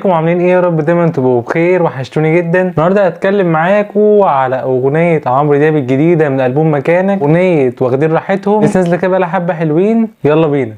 ازيكم عاملين ايه؟ يا رب دايما تبقوا بخير، وحشتوني جدا. النهارده هتكلم معاكم على اغنيه عمرو دياب الجديده من البوم مكانك، اغنيه واخدين راحتهم. لسه نازله كده بقالها حبه حلوين، يلا بينا.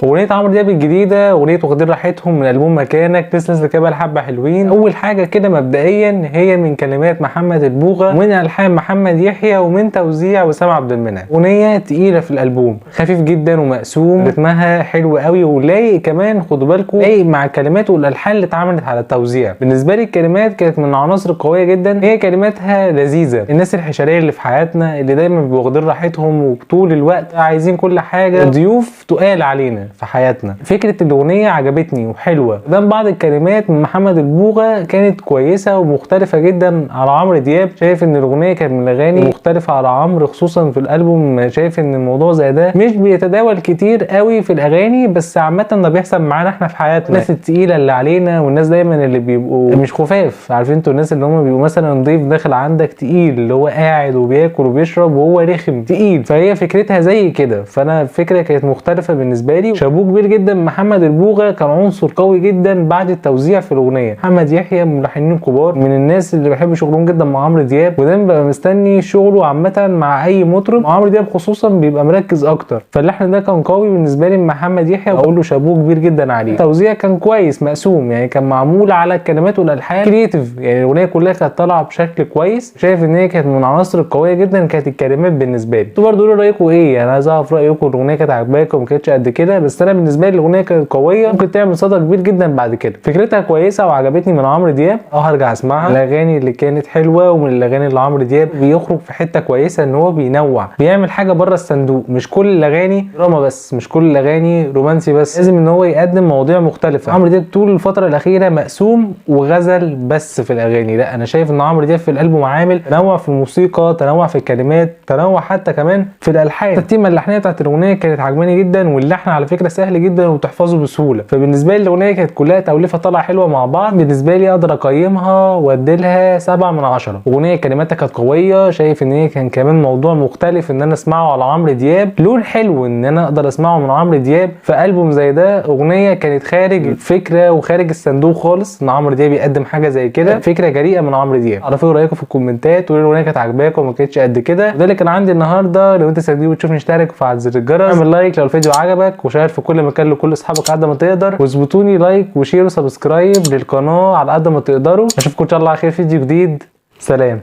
اغنيه عمرو دياب الجديده اغنيه واخدين راحتهم من البوم مكانك، لسه نازله كده بقالها حبه حلوين. اول حاجه كده مبدئيا هي من كلمات محمد البوغه، ومن الحان محمد يحيى، ومن توزيع وسام عبد المنعم. اغنيه تقيله في الالبوم، خفيف جدا ومقسوم، رتمها حلو قوي ولايق كمان. خدوا بالكم لايق مع الكلمات والالحان اللي اتعملت على التوزيع. بالنسبه لي الكلمات كانت من العناصر القويه جدا، هي كلماتها لذيذه. الناس الحشريه اللي في حياتنا اللي دايما بيبقوا واخدين راحتهم وطول الوقت عايزين كل حاجه، ضيوف تقال علينا في حياتنا. فكره الاغنيه عجبتني وحلوه. قدام بعض الكلمات من محمد البوغه كانت كويسه ومختلفه جدا على عمرو دياب. شايف ان الاغنيه كانت من الاغاني مختلفه على عمرو، خصوصا في الالبوم. شايف ان الموضوع زي ده مش بيتداول كتير قوي في الاغاني، بس عامه ده بيحصل معانا احنا في حياتنا. الناس التقيله اللي علينا، والناس دايما اللي بيبقوا مش خفاف. عارفين انتوا الناس اللي هم بيبقوا مثلا ضيف داخل عندك تقيل، اللي هو قاعد وبياكل وبيشرب وهو رخم تقيل، فهي فكرتها زي كده. فانا الفكره كانت مختلفه بالنسبه لي. شابوه كبير جدا. محمد البوغه كان عنصر قوي جدا بعد التوزيع في الاغنيه. محمد يحيى من الملحنين الكبار، من الناس اللي بحب شغلهم جدا مع عمرو دياب، ودايما ببقى مستني شغله عامه مع اي مطرب. مع عمرو دياب خصوصا بيبقى مركز اكتر، فاللحن ده كان قوي بالنسبه لي من محمد يحيى، واقول له شابوه كبير جدا عليه. التوزيع كان كويس مقسوم، يعني كان معمول على الكلمات والالحان كرييتيف، يعني الاغنيه كلها كانت طالعه بشكل كويس. شايف ان هي كانت من العناصر القويه جدا كانت الكلمات بالنسبه لي. انتوا برضه قولوا رايكم ايه، انا عايز اعرف رايكم. الاغنيه كانت عاجباكم وما كانتش قد كده؟ بس انا بالنسبه لي الاغنيه كانت قويه، ممكن تعمل صدى كبير جدا بعد كده. فكرتها كويسه وعجبتني من عمرو دياب، هرجع اسمعها. الاغاني اللي كانت حلوه، ومن الاغاني اللي عمرو دياب بيخرج في حته كويسه، ان هو بينوع، بيعمل حاجه بره الصندوق. مش كل الاغاني دراما بس، مش كل الاغاني رومانسي بس، لازم ان هو يقدم مواضيع مختلفه. عمرو دياب طول الفتره الاخيره مقسوم وغزل بس في الاغاني. لا، انا شايف ان عمرو دياب في الالبوم عامل تنوع في الموسيقى، تنوع في الكلمات، تنوع حتى كمان في الالحان. الترتيبه اللحنيه بتاعت الاغنيه كانت عجباني جدا، واللحن على فكره سهل جدا وبتحفظه بسهوله. فبالنسبه لي الاغنيه كانت كلها توليفه طالعه حلوه مع بعض. بالنسبه لي اقدر اقيمها واديلها 7 من 10. اغنيه كلماتها كانت قويه. شايف ان هي كان كمان موضوع مختلف ان انا اسمعه على عمرو دياب، لون حلو ان انا اقدر اسمعه من عمرو دياب في البوم زي ده. اغنيه كانت خارج الفكره وخارج الصندوق خالص، ان عمرو دياب يقدم حاجه زي كده، فكره جريئه من عمرو دياب. عرفوا رايكم في الكومنتات، وقولوا الاغنيه كانت عاجباكم وما كانتش قد كده. ده اللي كان عندي النهارده. لو انت سعيد وتشوفني اشترك وفعل زر الجرس، اعمل لايك لو الفيديو عجبك، وشير في كل مكان لكل اصحابك قد ما تقدر، واظبطوني لايك وشير وسبسكرايب للقناه على قد ما تقدروا. اشوفكم ان شاء الله على خير في فيديو جديد. سلام.